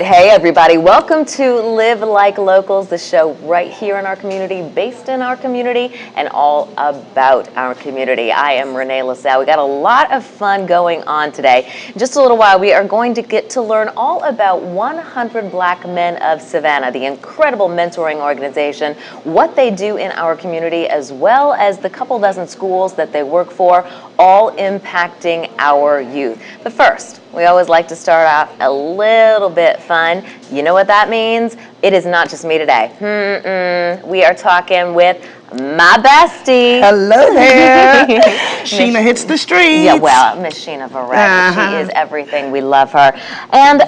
Hey everybody, welcome to Live Like Locals, the show right here in our community, based in our community, and all about our community. I am Renee LaSalle. We got a lot of fun going on today. In just a little while, we are going to get to learn all about 100 Black Men of Savannah, the incredible mentoring organization, what they do in our community, as well as the couple dozen schools that they work for, all impacting our youth. But first, we always like to start out a little bit fun. You know what that means? It is not just me today. We are talking with my bestie. Hello there. Sheena hits the streets. Yeah, well, Miss Sheena Varett. She is everything. We love her. And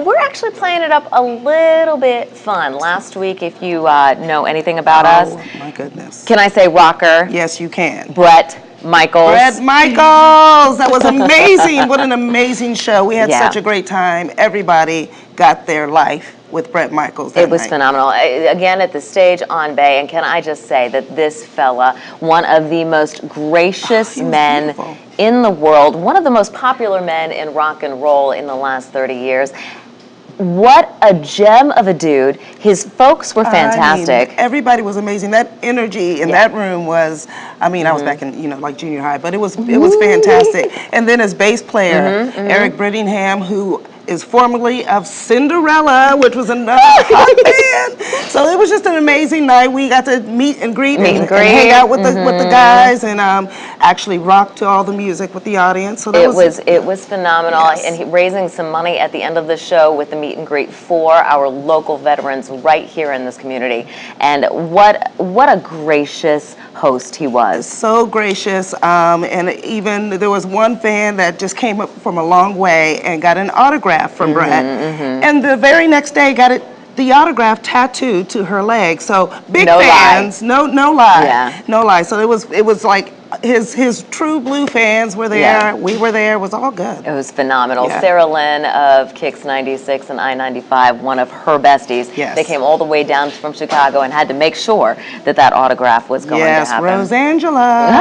we're actually playing it up a little bit fun. Last week, if you know anything about us. Oh, my goodness. Can I say rocker? Yes, you can. Brett Michaels. Brett Michaels. That was amazing. What an amazing show. We had such a great time. Everybody got their life with Brett Michaels that It was night. phenomenal. Again, at the stage on Bay, and can I just say that this fella, one of the most gracious men beautiful. in the world, one of the most popular men in rock and roll in the last 30 years. What a gem of a dude. His folks were fantastic. I mean, everybody was amazing. That energy in that room was, I mean, I was back in, like junior high, but it was fantastic. And then his bass player, Eric Brittingham, who is formerly of Cinderella, which was another hot band. So it was just an amazing night. We got to meet and greet and hang out with the guys and actually rock to all the music with the audience. So that it was phenomenal. Yes. And raising some money at the end of the show with the meet and greet for our local veterans right here in this community. And what a gracious host he was. So gracious. And even there was one fan that just came up from a long way and got an autograph from Brett, and the very next day got the autograph tattooed to her leg. So big fans, no lie, no lie. So it was like his true blue fans were there. We were there. It was all good. It was phenomenal. Sarah Lynn of Kicks 96 and I-95, one of her besties. Yes. They came all the way down from Chicago and had to make sure that autograph was going to happen. Yes, Rosangela.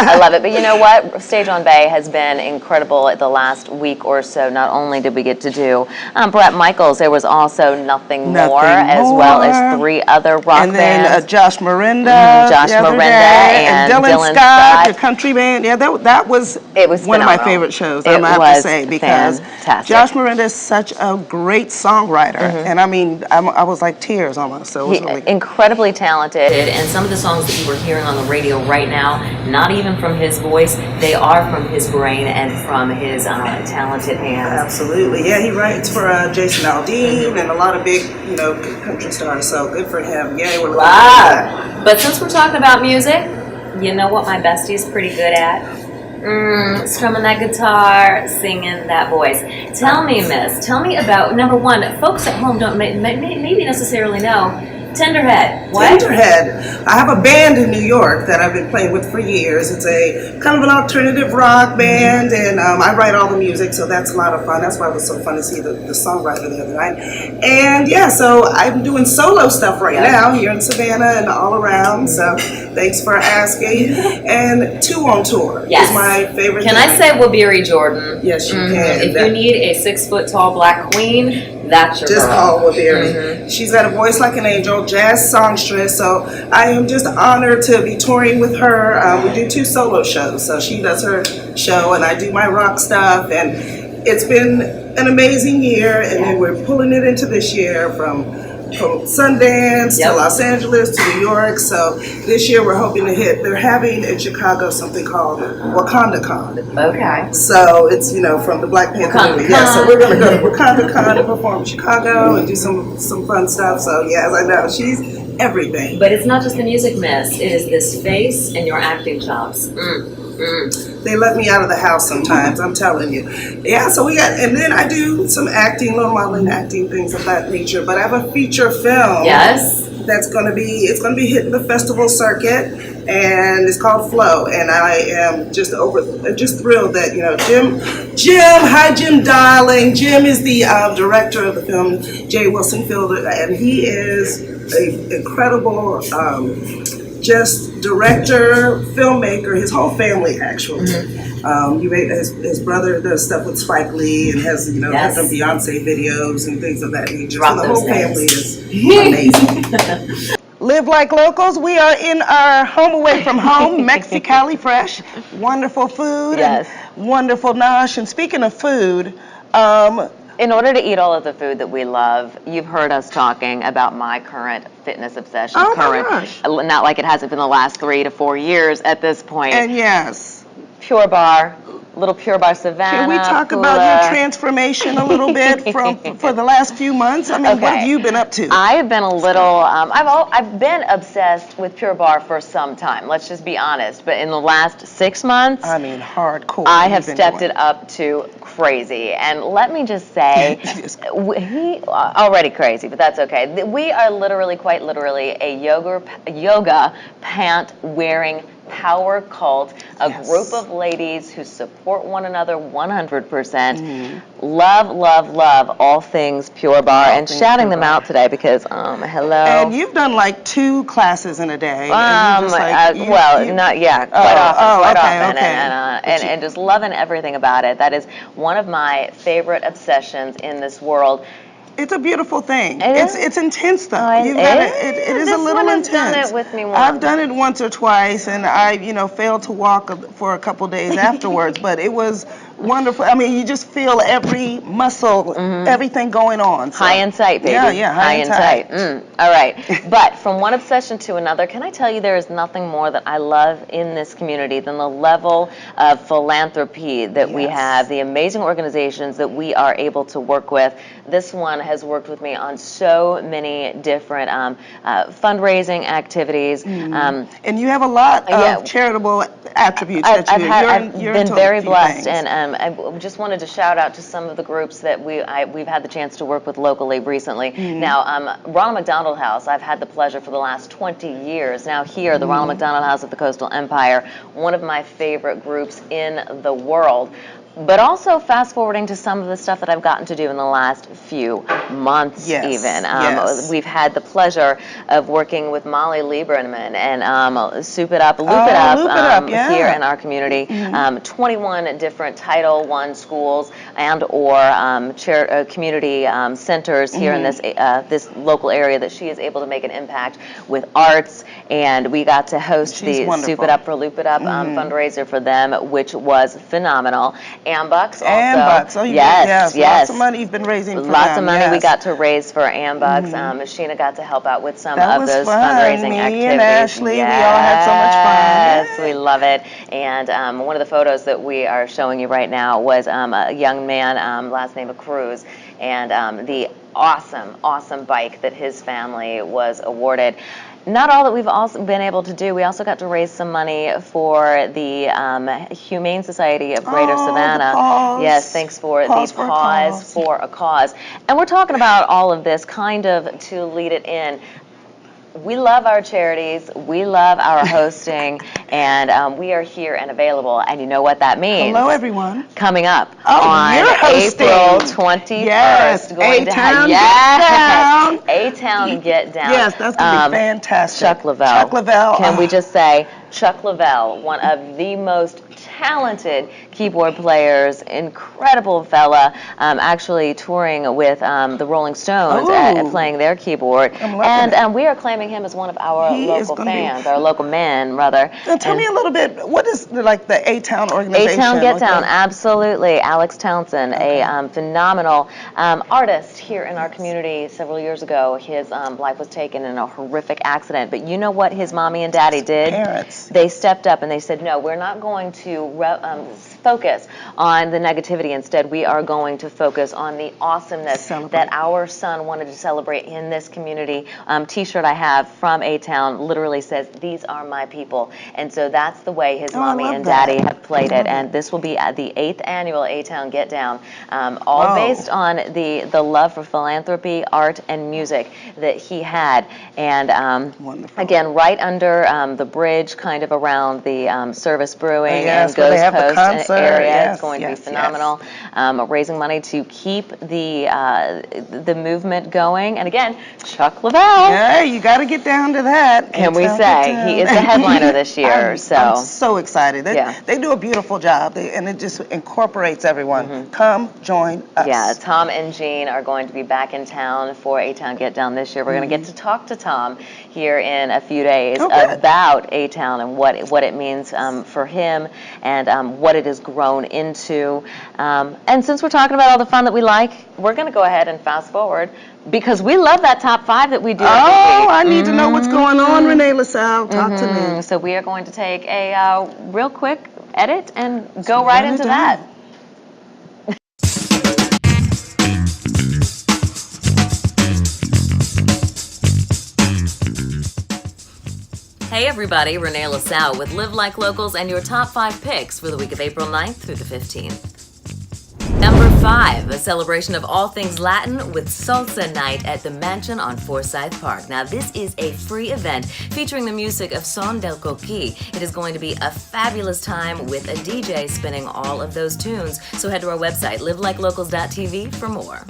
I love it. But you know what? Stage on Bay has been incredible the last week or so. Not only did we get to do Brett Michaels, there was also Nothing More, as well as 3 other rock and bands. And then Josh Morinda. And Dylan Scott, the country band. Yeah, that was one of my favorite shows, I have to say, because Josh Morinda is such a great songwriter. And I mean, I was like tears almost. So it was really incredibly talented. And some of the songs that you were hearing on the radio right now, not even from his voice, they are from his brain and from his talented hands. Absolutely. Yeah, he writes for Jason Aldean and a lot of big, country stars. So good for him. Yeah, we're wow. But since we're talking about music, you know what my bestie is pretty good at? Strumming that guitar, singing that voice. Tell me about, number one, folks at home don't maybe necessarily know, Tenderhead. What? Tenderhead. I have a band in New York that I've been playing with for years. It's a kind of an alternative rock band, and I write all the music, so that's a lot of fun. That's why it was so fun to see the songwriter the other night. And yeah, so I'm doing solo stuff right now here in Savannah and all around, so thanks for asking. And 2 on tour is my favorite thing. Can I say Wabiri Jordan? Yes, you can. If you need a 6-foot-tall black queen, that's your just girl. call Wabiri. She's got a voice like an angel, jazz songstress, so I am just honored to be touring with her. We do 2 solo shows, so she does her show and I do my rock stuff, and it's been an amazing year, and then we're pulling it into this year from Sundance to Los Angeles to New York. So this year we're hoping to hit. They're having in Chicago something called WakandaCon. Okay. So it's from the Black Panther movie. Yeah. So we're gonna go to WakandaCon and perform in Chicago and do some fun stuff. So yes, I know she's everything. But it's not just the music, miss. It is this face and your acting chops. They let me out of the house sometimes, I'm telling you. Yeah, so and then I do some acting, little modeling acting, things of that nature. But I have a feature film. Yes. It's gonna be hitting the festival circuit, and it's called Flow. And I am just thrilled that Jim darling. Jim is the director of the film, Jay Wilson Fielder, and he is an incredible just director, filmmaker, his whole family actually. His brother does stuff with Spike Lee and has has done Beyonce videos and things of that nature. Drop so the those whole names. family is amazing. Live Like Locals, we are in our home away from home, Mexicali Fresh. Wonderful food and wonderful nosh. And speaking of food, in order to eat all of the food that we love, you've heard us talking about my current fitness obsession. Oh my gosh. Not like it hasn't been the last 3 to 4 years at this point. And yes. Pure Barre. Little Pure Barre Savannah. Can we talk about your transformation a little bit for the last few months? I mean, what have you been up to? I have been a little. I've been obsessed with Pure Barre for some time. Let's just be honest. But in the last 6 months, I mean, hardcore. I have stepped it up to crazy. And let me just say, he already crazy, but that's okay. We are literally, quite literally, a yoga pant wearing power cult, a group of ladies who support one another 100%. Love, love, love all things Pure Barre, and shouting them out today because hello. And you've done like 2 classes in a day. Not quite often, and just loving everything about it. That is one of my favorite obsessions in this world. It's a beautiful thing. It's intense though. It is a little intense. Done it with me once. I've done it once or twice, and I failed to walk for a couple days afterwards. But it was wonderful. I mean, you just feel every muscle, everything going on. So. High in sight, baby. Yeah, high in sight. All right. But from one obsession to another, can I tell you there is nothing more that I love in this community than the level of philanthropy that we have, the amazing organizations that we are able to work with. This one has worked with me on so many different fundraising activities. And you have a lot of charitable attributes. I've been very blessed, and I just wanted to shout out to some of the groups that we've had the chance to work with locally recently. Now, Ronald McDonald House, I've had the pleasure for the last 20 years. Now here, the Ronald McDonald House of the Coastal Empire, one of my favorite groups in the world. But also fast forwarding to some of the stuff that I've gotten to do in the last few months even. We've had the pleasure of working with Molly Lieberman and Soup It Up, Loop It Up here in our community. 21 different Title I schools and or community centers here in this local area that she is able to make an impact with arts. And we got to host the Soup It Up for Loop It Up fundraiser for them, which was phenomenal. Ambucks also. Yes. Lots of money you've been raising for Lots of money we got to raise for Ambucks. Sheena got to help out with some of those fundraising activities. Me and Ashley, we all had so much fun. Yes, we love it. And one of the photos that we are showing you right now was a young man, last name of Cruz, and the awesome bike that his family was awarded. Not all that we've also been able to do. We also got to raise some money for the Humane Society of Greater Savannah. Yes, thanks for the Pause for a Cause. And we're talking about all of this kind of to lead it in. We love our charities, we love our hosting, and we are here and available. And you know what that means? Hello, everyone. Coming up on April 21st. Yes, A-Town Get Down. Yes, that's going to be fantastic. Chuck Lavelle. Can we just say, Chuck Lavelle, one of the most talented keyboard players, incredible fella, actually touring with the Rolling Stones playing their keyboard. And we are claiming him as one of our local fans, our local men, rather. Now tell me a little bit, what is the A-Town organization? A-Town Get Down, absolutely. Alex Townsend, a phenomenal artist here in our community. Several years ago, his life was taken in a horrific accident. But you know what his mommy and daddy did? Parents. They stepped up and they said, no, we're not going to focus on the negativity. Instead, we are going to focus on the awesomeness that our son wanted to celebrate in this community. T-shirt I have from A-Town literally says, these are my people. And so that's the way his mommy and daddy have played it. And this will be at the 8th annual A-Town Get Down, all based on the love for philanthropy, art, and music that he had. And again, right under the bridge, kind of around the Service Brewing Yes, and where they Ghost have the Post concert. area. Yes, It's going to be yes, phenomenal. Raising money to keep the movement going. And again, Chuck Lavelle. Yeah, you got to get down to that. Can we say he is the headliner this year? I'm so excited. Yeah. They do a beautiful job, and it just incorporates everyone. Come join us. Yeah, Tom and Jean are going to be back in town for A-Town Get Down this year. We're going to get to talk to Tom here in a few days about A-Town and what it means for him and what it has grown into. And since we're talking about all the fun that we like, we're going to go ahead and fast forward because we love that top 5 that we do. I need to know what's going on, Renee LaSalle. Talk to me. So we are going to take a real quick edit and go right into that. Hey everybody, Renee LaSalle with Live Like Locals and your top 5 picks for the week of April 9th through the 15th. Number 5, a celebration of all things Latin with Salsa Night at the Mansion on Forsyth Park. Now this is a free event featuring the music of Son del Coqui. It is going to be a fabulous time with a DJ spinning all of those tunes. So head to our website, livelikeLocals.tv for more.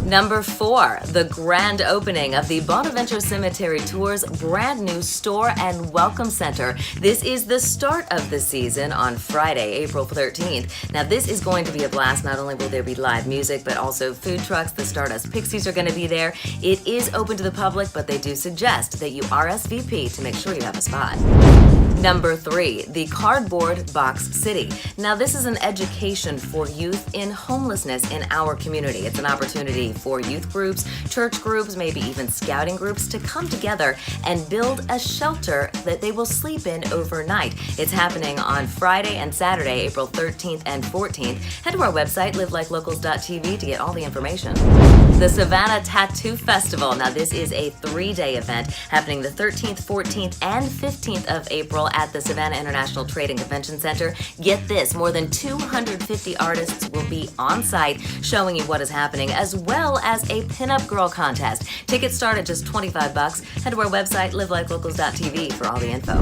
Number 4, the grand opening of the Bonaventure Cemetery Tour's brand new store and welcome center. This is the start of the season on Friday, April 13th. Now this is going to be a blast. Not only will there be live music, but also food trucks. The Stardust Pixies are going to be there. It is open to the public, but they do suggest that you RSVP to make sure you have a spot. Number 3, the Cardboard Box City. Now this is an education for youth in homelessness in our community. It's an opportunity for youth groups, church groups, maybe even scouting groups to come together and build a shelter that they will sleep in overnight. It's happening on Friday and Saturday, April 13th and 14th. Head to our website, livelikeLocals.tv, to get all the information. The Savannah Tattoo Festival. Now this is a 3-day event happening the 13th, 14th, and 15th of April at the Savannah International Trade and Convention Center. Get this, more than 250 artists will be on site showing you what is happening, as well as a pinup girl contest. Tickets start at just $25. Head to our website, livelikeLocals.tv, for all the info.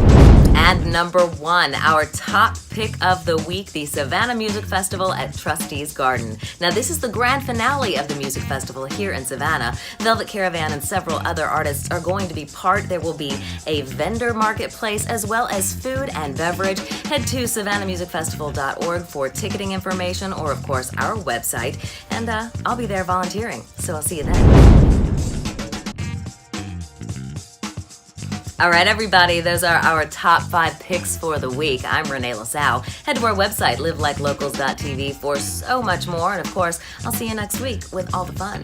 And number 1, our top pick of the week, the Savannah Music Festival at Trustees Garden. Now this is the grand finale of the music festival here in Savannah. Velvet Caravan and several other artists are going to be part. There will be a vendor marketplace as well as food and beverage. Head to savannahmusicfestival.org for ticketing information, or of course our website, and I'll be there volunteering, so I'll see you then. All right, everybody, those are our top 5 picks for the week. I'm Renee LaSalle. Head to our website, livelikeLocals.tv, for so much more. And of course, I'll see you next week with all the fun.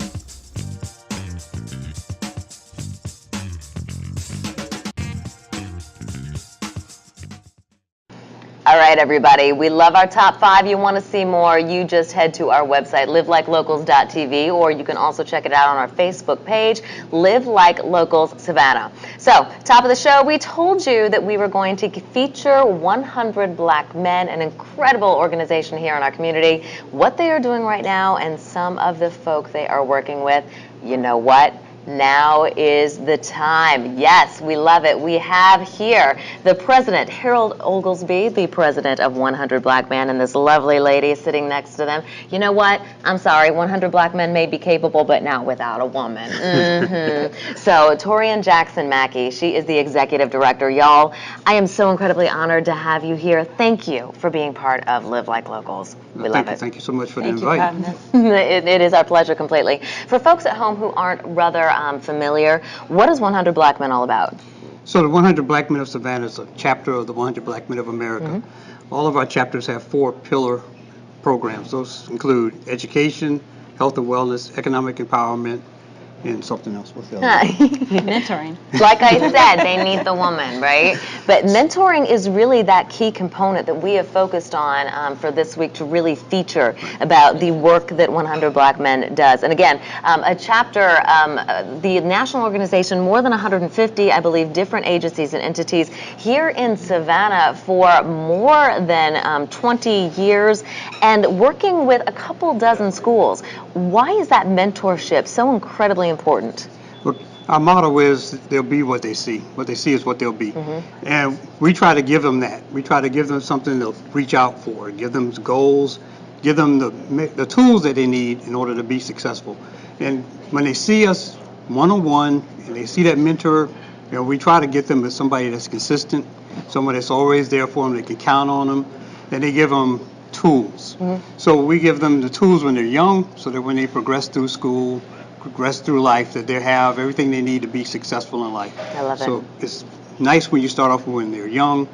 All right, everybody, we love our top 5. You want to see more, you just head to our website, livelikeLocals.tv, or you can also check it out on our Facebook page, Live Like Locals Savannah. So, top of the show, we told you that we were going to feature 100 Black Men, an incredible organization here in our community, what they are doing right now, and some of the folk they are working with. You know what? Now is the time. Yes, we love it. We have here the president, Harold Oglesby, the president of 100 Black Men, and this lovely lady sitting next to them. You know what? I'm sorry, 100 Black Men may be capable, but not without a woman. So, Torian Jackson-Mackey, she is the executive director. Y'all, I am so incredibly honored to have you here. Thank you for being part of Live Like Locals. We love it. Thank you so much for the invite. It is our pleasure completely. For folks at home who aren't rather familiar, what is 100 Black Men all about? So the 100 Black Men of Savannah is a chapter of the 100 Black Men of America. All of our chapters have 4 pillar programs. Those include education, health and wellness, economic empowerment, and something else. What's the other one? Mentoring. Like I said, they need the woman, right? But mentoring is really that key component that we have focused on for this week to really feature about the work that 100 Black Men does. And again, a chapter, the national organization, more than 150, I believe, different agencies and entities here in Savannah for more than 20 years and working with a couple dozen schools. Why is that mentorship so incredibly important? Look, Our motto is they'll be what they see. What they see is what they'll be. And we try to give them that. We try to give them something to reach out for, give them goals, give them the tools that they need in order to be successful. And when they see us one-on-one and they see that mentor, we try to get them with somebody that's consistent, someone that's always there for them, they can count on them, and they give them tools. So we give them the tools when they're young so that when they progress through school, progress through life, that they have everything they need to be successful in life. I love it. So it's nice when you start off when they're young.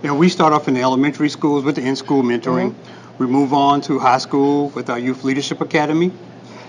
We start off in the elementary schools with the in-school mentoring. We move on to high school with our Youth Leadership Academy.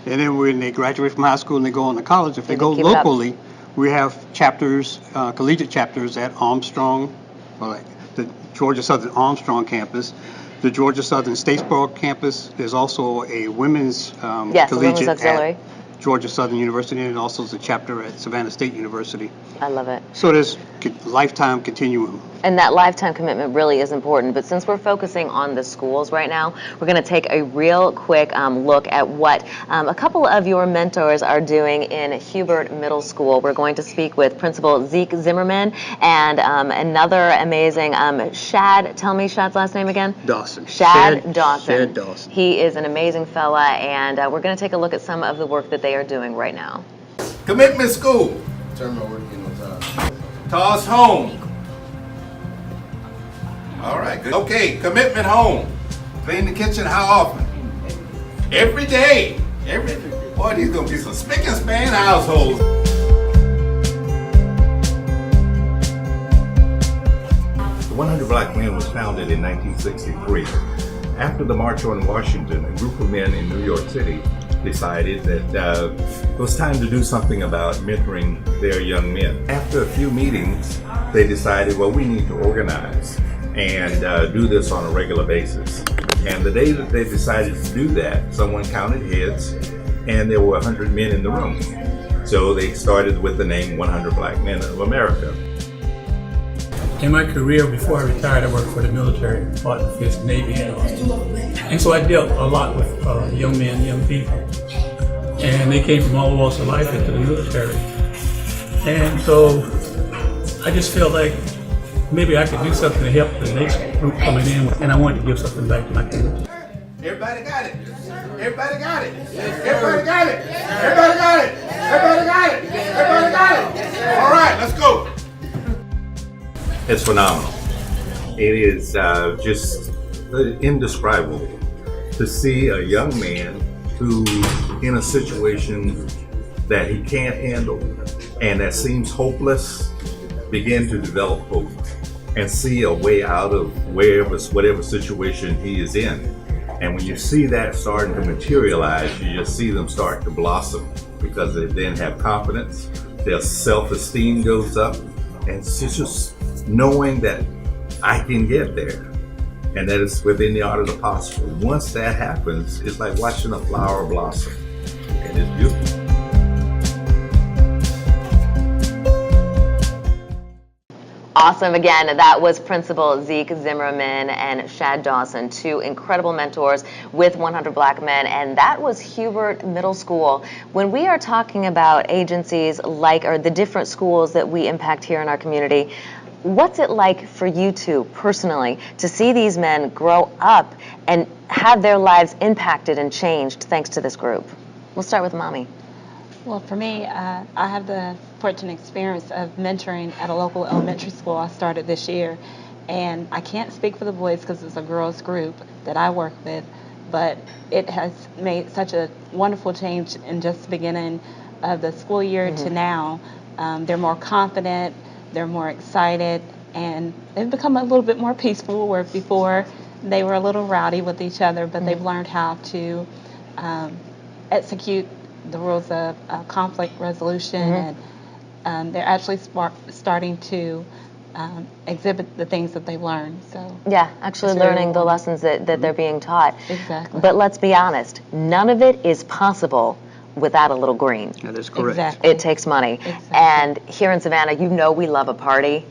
And then when they graduate from high school and they go on to college, if they go locally, we have chapters, collegiate chapters at Armstrong, like the Georgia Southern Armstrong campus, the Georgia Southern Statesboro campus. There's also a women's yes, collegiate auxiliary. at Georgia Southern University, and also the chapter at Savannah State University. I love it. So there's lifetime continuum. And that lifetime commitment really is important. But since we're focusing on the schools right now, we're going to take a real quick look at what a couple of your mentors are doing in Hubert Middle School. We're going to speak with Principal Zeke Zimmerman and another amazing Shad. Tell me Shad's last name again. Dawson. Shad Dawson. Shad Dawson. He is an amazing fella, and we're going to take a look at some of the work that they are doing right now. Commitment School. Toss home. All right, good. Okay, Commitment Home. Clean the kitchen how often? Every day. Boy, these gonna be some spick and span households. The 100 Black Men was founded in 1963. After the March on Washington, a group of men in New York City decided that it was time to do something about mentoring their young men. After a few meetings, they decided, well, we need to organize and do this on a regular basis. And the day that they decided to do that, someone counted heads, and there were 100 men in the room. So they started with the name 100 Black Men of America. In my career, before I retired, I worked for the military, fought in the Fifth Navy, and so I dealt a lot with young men, young people, and they came from all walks of life into the military. And so I just felt like maybe I could do something to help the next group coming in, and I wanted to give something back to my community. Everybody got it. Everybody got it. Everybody got it. Everybody got it. Everybody got it. Everybody got it. All right, let's go. It's phenomenal. It is just indescribable to see a young man who, in a situation that he can't handle and that seems hopeless, begin to develop hope and see a way out of whatever situation he is in. And when you see that starting to materialize, you just see them start to blossom because they then have confidence, their self-esteem goes up, and it's just knowing that I can get there and that it's within the art of the possible. Once that happens, it's like watching a flower blossom, and it's beautiful. Awesome. Again, that was Principal Zeke Zimmerman and Shad Dawson, two incredible mentors with 100 Black Men, and that was Hubert Middle School. When we are talking about agencies or the different schools that we impact here in our community, what's it like for you two personally to see these men grow up and have their lives impacted and changed thanks to this group? We'll start with Mommy. Well, for me, I have the fortunate experience of mentoring at a local elementary school I started this year. And I can't speak for the boys because it's a girls group that I work with, but it has made such a wonderful change in just the beginning of the school year to now. They're more confident, they're more excited, and they've become a little bit more peaceful, where before they were a little rowdy with each other, but they've learned how to execute the rules of conflict resolution, and they're actually starting to exhibit the things that they've learned. So yeah, actually learning the lessons that they're being taught. Exactly. But let's be honest, none of it is possible without a little green. That is correct. Exactly. It takes money. Exactly. And here in Savannah, you know we love a party.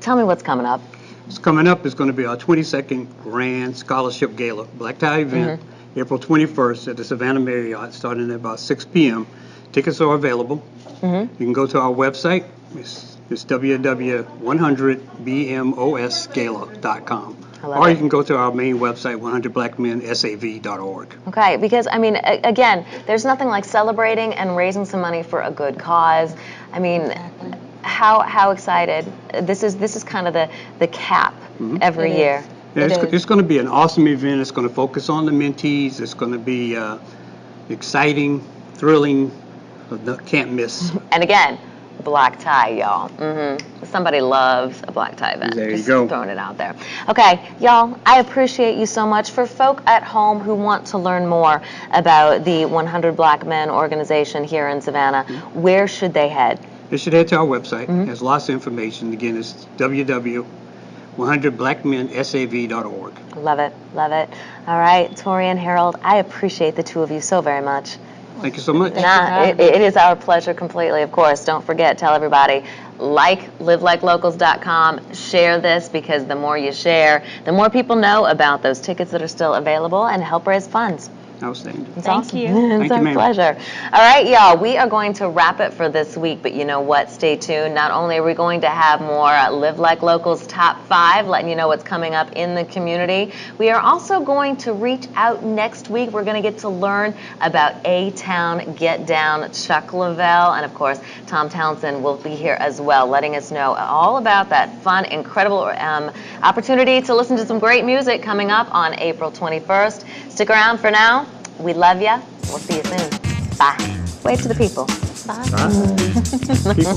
Tell me what's coming up. What's coming up is going to be our 22nd Grand Scholarship Gala, black tie event, April 21st at the Savannah Marriott, starting at about 6 p.m. Tickets are available. You can go to our website. It's www.100bmosgala.com. Or you can go to our main website, 100blackmensav.org. Okay, because I mean, again, there's nothing like celebrating and raising some money for a good cause. I mean, Exactly. how excited! This is kind of the cap every It year. is. Yeah, It it's is. going to be an awesome event. It's going to focus on the mentees. It's going to be exciting, thrilling, can't miss. And again, black tie, y'all. Somebody loves a black tie event. There you Just go. throwing it out there. Okay, y'all, I appreciate you so much. For folk at home who want to learn more about the 100 Black Men organization here in Savannah, where should they head? They should head to our website. It has lots of information. Again, it's www.100blackmensav.org. Love it, love it. All right, Torian, Harold, I appreciate the two of you so very much. Thank you so much. Thank you for having me. It is our pleasure completely, of course. Don't forget, tell everybody, livelikeLocals.com, share this, because the more you share, the more people know about those tickets that are still available, and help raise funds. Outstanding. It's Thank awesome. you. It's Thank you, our ma'am. pleasure. All right, y'all, we are going to wrap it for this week, but you know what? Stay tuned. Not only are we going to have more Live Like Locals Top 5, letting you know what's coming up in the community, we are also going to reach out next week. We're going to get to learn about A-Town Get Down Chuck Lavelle, and of course, Tom Townsend will be here as well, letting us know all about that fun, incredible opportunity to listen to some great music coming up on April 21st. Stick around for now. We love ya. We'll see you soon. Bye. Wave to the people. Bye. People.